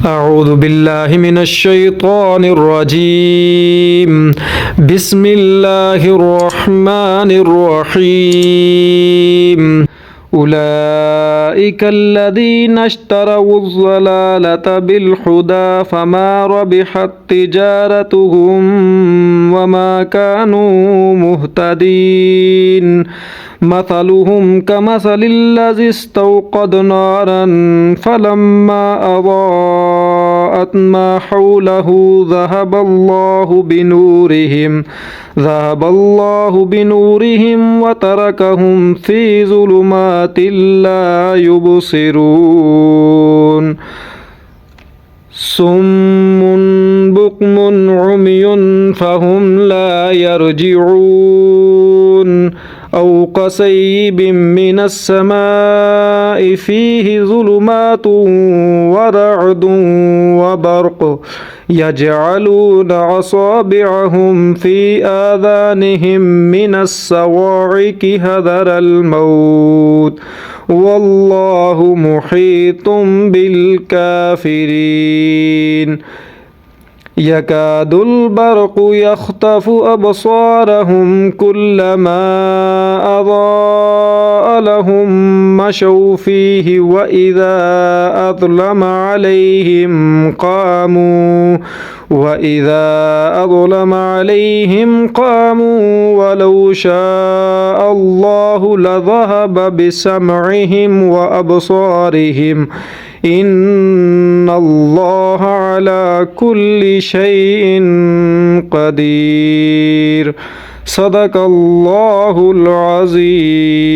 أعوذ بالله من الشيطان الرجيم. بسم الله الرحمن الرحيم. أولئك الذين اشتروا الضلالة بالهدى فما ربحت تجارتهم وما كانوا مهتدين. مثلهم كمثل الذي استوقد نارا فلما أضاءت ما حوله ذهب الله بنورهم وتركهم في ظلمات لا يبصرون. صم بكم عمي فهم لا يرجعون. أو كصيب من السماء فيه ظلمات ورعد وبرق يجعلون أصابعهم في آذانهم من الصواعق حذر الموت والله محيط بالكافرين. يكاد البرق يخطف أبصارهم كلما أضاء لهم مشوا فيه وإذا أظلم عليهم قاموا ولو شاء الله لذهب بسمعهم وأبصارهم إن الله على كل شيء قدير. صدق الله العظيم.